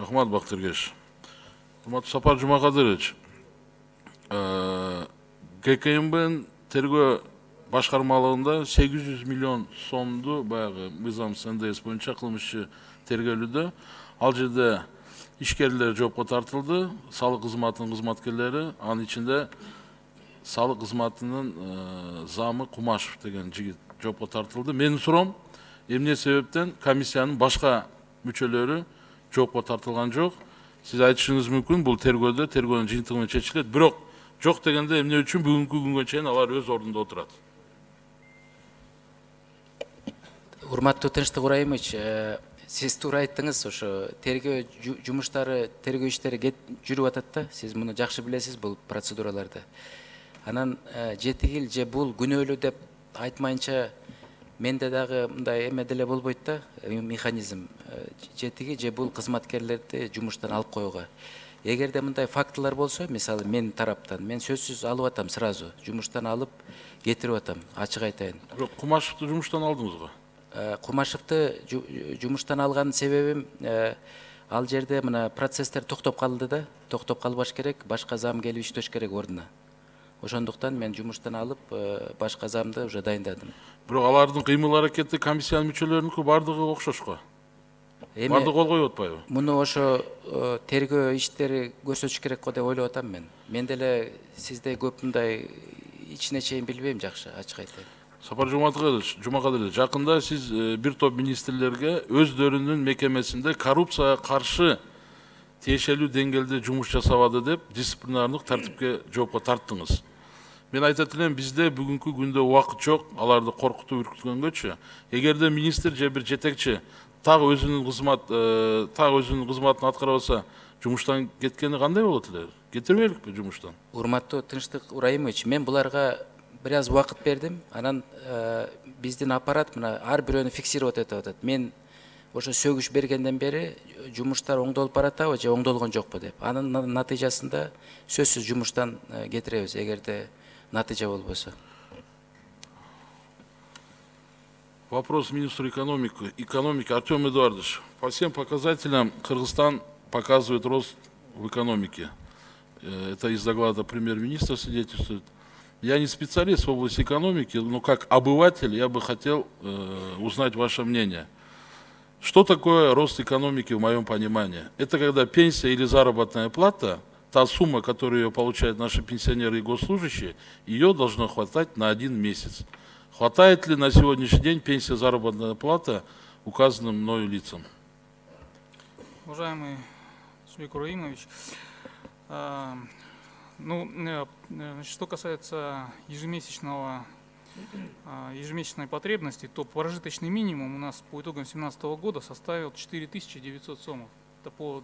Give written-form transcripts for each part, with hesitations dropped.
Рахмат, Бактыргеш. Сапар Жумакадырович, ГКМБ тергөө башкармалыгында 800 миллион сомду баягы мыйзамсыз НДС боюнча кылмышчы тергөөлүдө. Ал жерде ишкерлер жоопко тартылды, салык кызматынын кызматкерлери, анын ичинде салык кызматынын замы Кумашев деген жигит жоопко тартылды. Менин суроом, эмне себептен комиссиянын башка мүчөлөрү жоопко тартылган жок? Сиз айтышыңыз мүмкүн, бул тергөөнүн жыйынтыгы менен чечилет, бирок жок дегенде эмне үчүн бүгүнкү күнгө чейин алар өз ордунда отурат? Урматтуу Тынчтык Ыбрайымович, сиз туура айттыңыз, ошо тергөө жумуштары, тергөө иштери жүрүп атат да, сиз муну жакшы билесиз бул процедураларды. Анан жетигил же бул күнөөлүү деп айтмайынча менде дагы мындай эме деле болбойт да, механизм. Жетиги же бул кызматкерлерди жумуштан алып коюуга. Эгерде мындай фактылар болсо, мисалы мен тараптан, мен сөзсүз алып атам сразу, жумуштан алып кетирип атам, ачык айтайын. Бирок Кумашевди жумуштан алдыңыз го? Кумашевди жумуштан алган себебим, ал жерде мына процесстер токтоп калды да, токтоп калбаш керек, башка зам келип иштеш керек ордуна. Ошондуктан мен жумуштан алып, башка замды уже дайындадым. Бирок алардын кыймыл аракети комиссиянын мүчөлөрүнүкү бардыгы окшош го. Бардыгы кол коюп атпайбы? Муну ошо тергөө иштери көрсөтүш керек го деп ойлоп атам мен. Мен деле сиздей көп мындай ичине чейин билбейм жакшы, ачык айтайын. Сапар Жумакадырович, жакында сиз бир топ министрлерге өздөрүнүн мекемесинде коррупцияга каршы тиешелүү деңгээлде жумуш жасабады деп дисциплинардык тартипке жоопко тарттыңыз. Мен айтат элем, бизде бүгүнкү күндө убакыт жок, аларды коркутуп үркүткөнгөчү, эгерде министр же бир жетекчи так өзүнүн кызматын аткара алса, жумуштан кеткени кандай болот эле? Кетирбейликпи жумуштан? Урматтуу Тынчтык Ыбрайымович, мен буларга бир аз убакыт бердим. Анан биздин аппарат мына ар бирөөнү фиксировать этип атат. Мен ошо сөгүш бергенден бери жумуштар оңдолуп баратабы же оңдолгон жокпу деп. Анын натыйжасында сөзсүз жумуштан кетиребиз, эгерде натыйжа болбосо. Вопрос министру экономики. Артем Эдуардович, по всем показателям Кыргызстан показывает рост в экономике. Это из доклада премьер-министра свидетельствует. Я не специалист в области экономики, но как обыватель я бы хотел узнать ваше мнение. Что такое рост экономики в моем понимании? Это когда пенсия или заработная плата, та сумма, которую получают наши пенсионеры и госслужащие, ее должно хватать на 1 месяц. Хватает ли на сегодняшний день пенсия, заработная плата указанным мною лицам? Уважаемый Сулейк Ураимович, что касается ежемесячной потребности, то прожиточный минимум у нас по итогам 2017 года составил 4900 сомов. Это по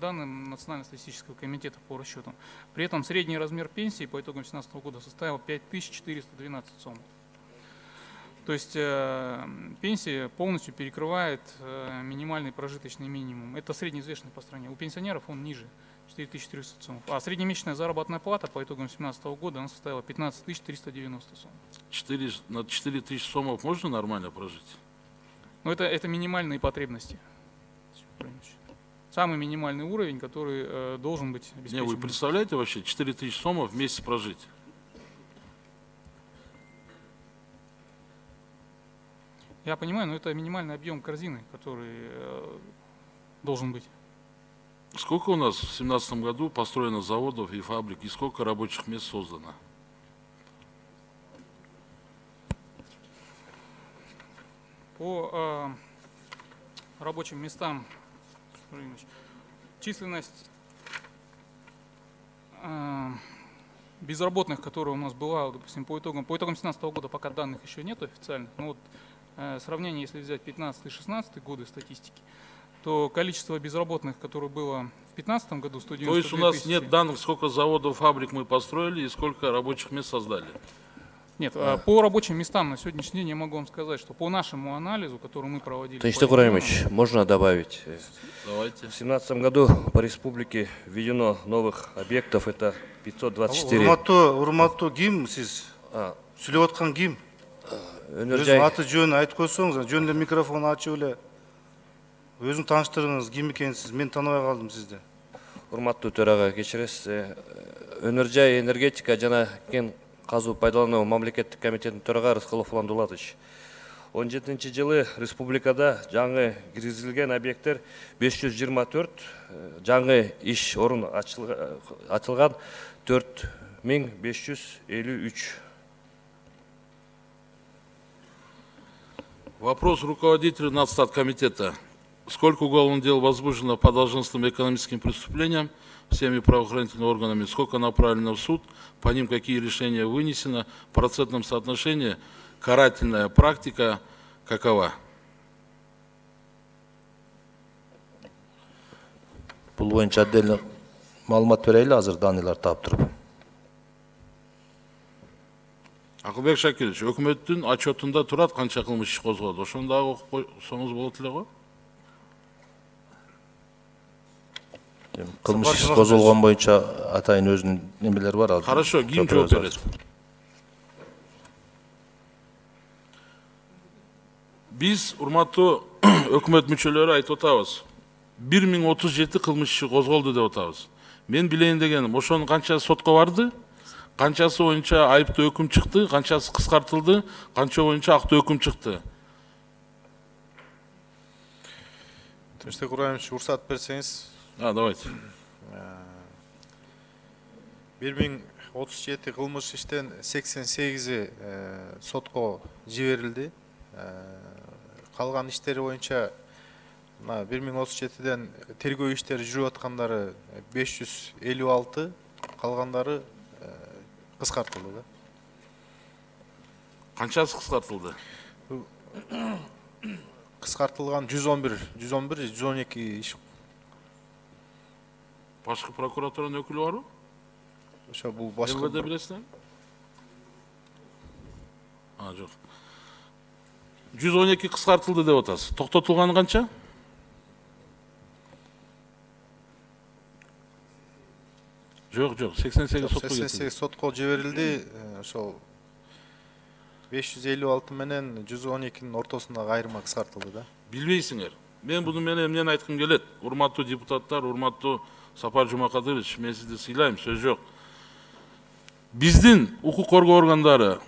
данным Национального статистического комитета по расчетам. При этом средний размер пенсии по итогам 2017 года составил 5412 сомов. То есть пенсия полностью перекрывает минимальный прожиточный минимум. Это средневзвешенный по стране. У пенсионеров он ниже, 4300 сомов. А среднемесячная заработная плата по итогам 2017 года она составила 15390 сомов. На 4000 сомов можно нормально прожить? Но это минимальные потребности. Самый минимальный уровень, который должен быть обеспечен. Вы представляете вообще 4000 сомов в месяц прожить? Я понимаю, но это минимальный объем корзины, который должен быть. Сколько у нас в 2017 году построено заводов и фабрик, и сколько рабочих мест создано? По рабочим местам численность безработных, которая у нас была, допустим, по итогам 2017 года, пока данных еще нет официальных, но вот сравнение, если взять 15-16 годы статистики, то количество безработных, которое было в 2015 году, 192 То есть у нас нет данных, сколько заводов, фабрик мы построили и сколько рабочих мест создали? Нет, по рабочим местам на сегодняшний день я могу вам сказать, что по нашему анализу, который мы проводили... Тынчтык Ыбрайымович, можно добавить? Давайте. В 2017 году по республике введено новых объектов, это 524. Урматтуу ким сиз? Сүйлөп аткан ким? Өз аты жөнүн айтып койсоңуз, жөн эле микрофон ачып эле. Өзүң тааныштырыңыз, ким экенсиз? Мен тааныбай калдым сизди. Урматтуу төрага, кечиресиз. Өнөр жай энергетика жана кен казуу пайдалануу мамлекеттик комитетинин төрага Рыскулов Улан Дулатович. 17-жылы республикада жаңы киргизилген объекттер 524, жаңы иш орун ачылган 4553. Вопрос руководителю Нацстаткомитета. Сколько уголовных дел возбуждено по должностным и экономическим преступлениям всеми правоохранительными органами, сколько направлено в суд, по ним какие решения вынесено, в процентном соотношении карательная практика какова? Бул боюнча отдельно маалымат берели, азыр даныйлар таап туруп. Акылбек Шакирович, өкмөттүн отчетунда турат канча кылмыш иш козголду. Ошону дагы окуп койсоңуз болот эле го? Кылмыш иш козголгон боюнча атайын өзүнүн немелери бар. Хорошо, ким жооп берет? Биз, урматтуу өкмөт мүчөлөрү, айтып атабыз. 1037 кылмыш иши козголду деп атабыз. Мен билейин дегеним, ошонун канчасы сотко барды? Канчасы боюнча айыптуу өкүм чыкты, канчасы кыскартылды, канча боюнча актуу өкүм чыкты? Тынчтык Кураевич, уруксат берсеңиз. Давайте. 1037 кылмыш иштен 88-и сотко жиберилди. Калган иштери боюнча 1037-ден тергөө иштери жүрүп аткандары 556, калгандары кыскартылды. Канчасы кыскартылды? Кыскартылган 111, 112 иш. Башкы прокуратуранын өкүлү барбы? Ошо бул башкы. МВД билесиңер? Жок. 112 кыскартылды деп атасыз. Токтотулганы канча? Жок, 88 сотко кетти. 88 сотко жиберилди. Ошол 556 менен 112-нин ортосундагы айырма кыскартылды да. Билбейсиңер. Мен буну менен эмнени айткым келет? Урматтуу депутаттар, урматтуу Сапар Жумакадырович, мен сизди сыйлайм, сөз жок. Биздин укук коргоо органдары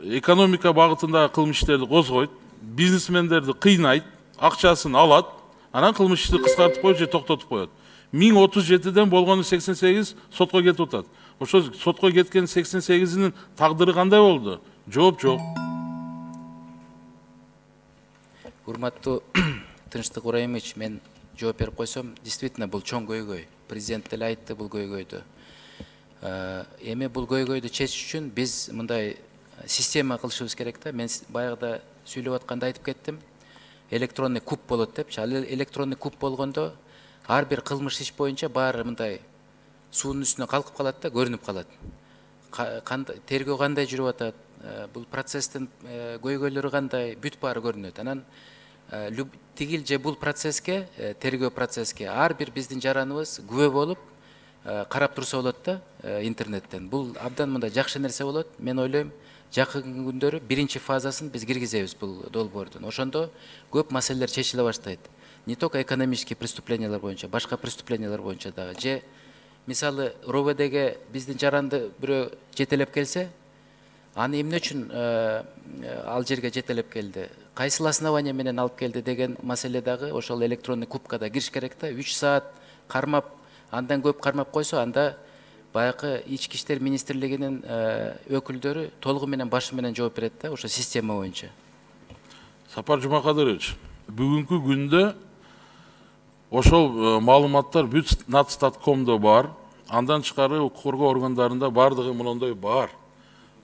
экономика багытындагы кылмыш иштерди козгойт, бизнесмендерди кыйнайт, акчасын алат, анан кылмыш ишти кыскартып коюп же токтотуп коет. 1037-ден болгону 88 сотко кетип атат. Ошо сотко кеткен 88-ин тагдыры кандай болду? Жооп жок. Урматтуу Тынчтык Кураевич, мен жооп берип койсом, действительно бул чоң көйгөй. Президент деле айтты бул көйгөйдү. Эми бул көйгөйдү чечиш үчүн биз мындай система кылышыбыз керек да. Мен баягыда сүйлөп атканда айтып кеттим. Электронный куб болот депчи. Ал электронный куб болгондо ар бир кылмыш иш боюнча баары мындай суунун үстүнө калкып калат да, көрүнүп калат. Тергөө кандай жүрүп атат, бул процесстин көйгөйлөрү кандай, бүт баары көрүнөт. Анан тигил же бул процесске, тергөө процесске ар бир биздин жараныбыз күбө болуп карап турса болот да интернеттен. Бул абдан мындай жакшы нерсе болот. Мен ойлойм, жакын күндөрү биринчи фазасын биз киргизебиз бул долбоордун. Ошондо көп маселелер чечиле баштайт. Не только экономические преступлениялар боюнча, башка преступлениялар боюнча дагы. Же мисалы РОВДге биздин жаранды бирөө жетелеп келсе, аны эмне үчүн ал жерге жетелеп келди, кайсыл основание менен алып келди деген маселе дагы ошол электронный кубкада кириш керек да. 3 саат кармап, андан көп кармап койсо, анда баягы ички иштер министрлигинин өкүлдөрү толугу менен башы менен жооп берет да, ошо система боюнча. Сапар Жумакадырович, бүгүнкү күндө ошол маалыматтар бүт Нацстаткомдо бар, андан тышкары укук коргоо органдарында бардыгы мындай бар.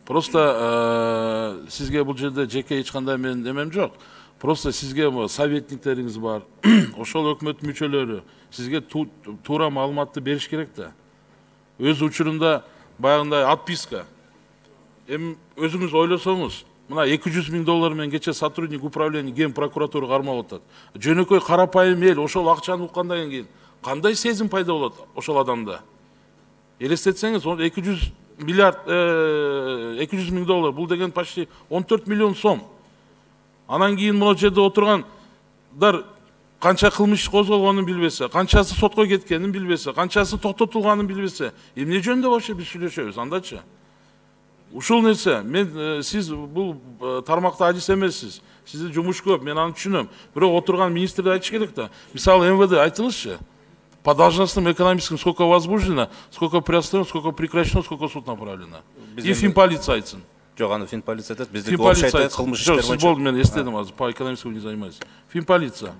Просто сизге бул жерде жеке эч кандай менин эмем жок. Просто сизге советниктериңиз бар, ошол өкмөт мүчөлөрү сизге туура маалыматты бериш керек да. Өз учурунда баягындай отписка. Эми өзүңүз ойлосоңуз, мына $200,000 менен кече сотрудник управления ген прокуратура кармап атат. Жөнөкөй карапайым эл ошол акчаны уккандан кийин кандай сезим пайда болот ошол адамда? Элестетсеңиз, $200 миң, бул деген почти 14 миллион сом. Анан кийин мына жерде отургандар Канча кылмыш козголгонун билбесе, канчасы сотко кеткенин билбесе, канчасы токтотулганын билбесе, эмне жөнүндө вообще биз сүйлөшөбүз андачы? Ушул нерсе, сиз бул тармакта адис эмессиз. Сиздин жумуш көп, мен аны түшүнөм. Бирок отурган министрди айтыш керек да. Мисалы МВД айтыңызчы. По должностным экономическим сколько возбуждено, сколько приостановлено, сколько прекращено, сколько суд направлено. И финполиция айтсын. Жоқ, аны финполиция айтады. Биздики общий айтады, кылмыш иштер боюнча. Сиз болду, мен эстедим азыр, по экономическому не занимаюсь. Финполиция.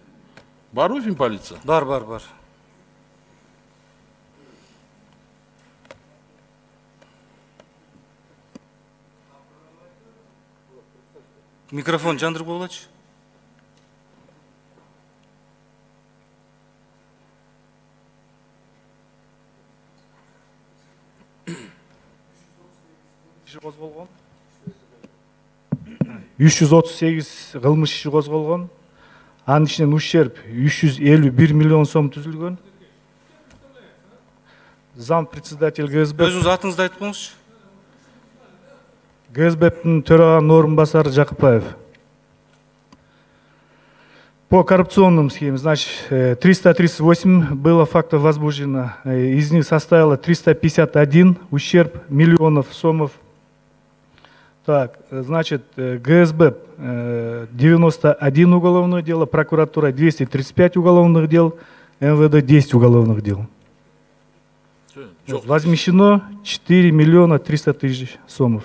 Барбы финполиция? Бар. Микрофон жандырып болачы. Қозғалған. 338 кылмыш иши козголгон. Анын ичинен ущерб 351 миллион сом түзүлгөн. Зам председатель ГСБ. Өзүңүз атыңызды айтып коңузчу. ГСБ-дің төраганын орынбасары Жақыпаев. По коррупционным схемам, значит, 338 было фактов возбуждено, из них составило 351 ущерб миллионов сомов. Так, значит, ГСБ 91 уголовное дело, прокуратура 235 уголовных дел, МВД 10 уголовных дел. Возмещено 4 миллиона 300 тысяч сомов.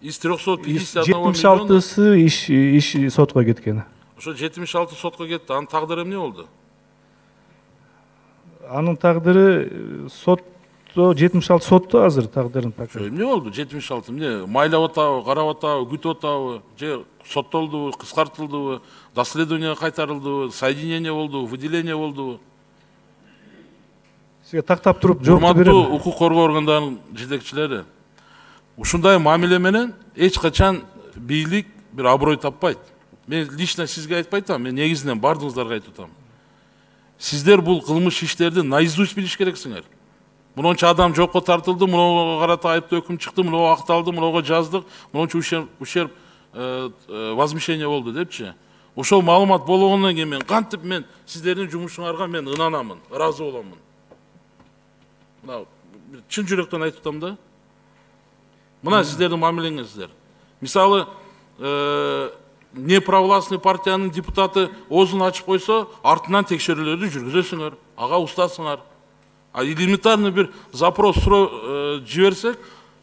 Из 351 миллиона иш сотко кеткен. Ошо 76 сотко кетти. Анын тагдыры эмне болду? Анын тагдыры сотто 76 сотто азыр тагдырын пока. Эмне болду? 76 эмне? Майлап атабы, карап атабы, күтүп атабы, же соттолдубу, кыскартылдыбы, доследование кайтарылдыбы, соединение болдубу, выделение болдубу? Сизге тактап туруп жооп берем. Урматтуу укук коргоо органдарынын жетекчилери, ушундай мамиле менен эч качан бийлик бир аброй таппайт. Мен лично сизге айтпай атам, мен негизинен бардыгыңыздарга айтып атам. Сиздер бул кылмыш иштерди наизусть билиш керексиңер. Мынонча адам жокко тартылды, мынога карата айыптуу өкүм чыкты, мынога акталды, мынога жаздык, мынонча ущерб возмещение болду депчи. Ошол маалымат болгондон кийин мен кантип мен сиздердин жумушуңарга мен ынанамын, ыраазы боломун. Мына чын жүрөктөн айтып атам да. Мына сиздердин мамилеңиздер. Мисалы, непровластный партиянын депутаты оозун ачып койсо, артынан текшерүүлөрдү жүргүзөсүңөр, ага устасыңар. А элементарный бир запрос жиберсек,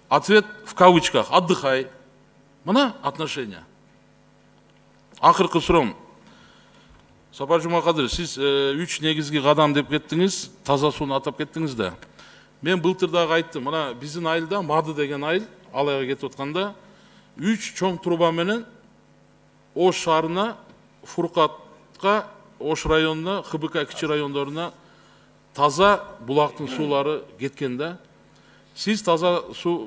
ответ в кавычках, отдыхай. Мына отношения. Акыркы суроом. Сапар Жумакадыров, сиз 3 негизги кадам деп кеттиңиз, таза сууну атап кеттиңиз да. Мен былтыр дагы айттым, мына биздин айылда Мады деген айыл, ал айга кетип атканда 3 чоң труба менен Ош шаарына, Фуркатка, Ош районуна, ХБК кичи райондоруна таза булактын суулары кеткен да. Сиз таза суу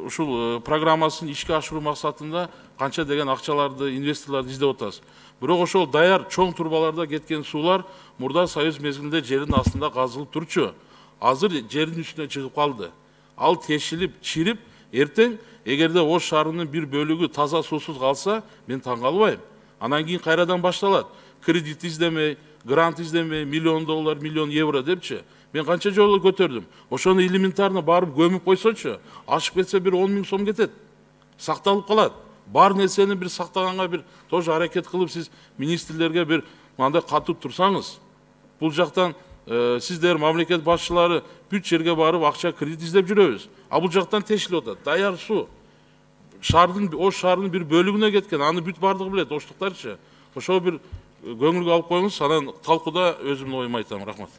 ушул программасын ишке ашыруу максатында канча деген акчаларды, инвесторлорду издеп атасыз. Бирок ошол даяр чоң турбаларда кеткен суулар мурда Союз мезгилинде жердин астында казылып турчу. Азыр жердин үстүнө чыгып калды. Ал тешилип, чирип, эртең эгерде Ош шаарынын бир бөлүгү таза суусуз калса, мен таң калбайм. Анан кийин кайрадан башталат. Кредит издемей, грант издемей, $1 миллион, $1 миллион депчи. Мен канча жолу көтөрдүм. Ошону элементарно барып көмүп койсочу, ашып кетсе бир 10 000 сом кетет. Сакталып калат. Бар нерсени бир сактаганга бир тоже аракет кылып сиз министрлерге бир мындай катып турсаңыз, бул жактан сиздер мамлекет башчылары бүт жерге барып акча кредит издеп жүрөбүз. А бул жактан тешилип атат. Даяр суу. Ош шаарынын бир бөлүгүнө кеткен. Аны бүт бардыгы билет, оштуктарчы. Ошол бир көңүлгө алып коюңуз, анан талкууда өзүмдүн оюмду айтам. Рахмат.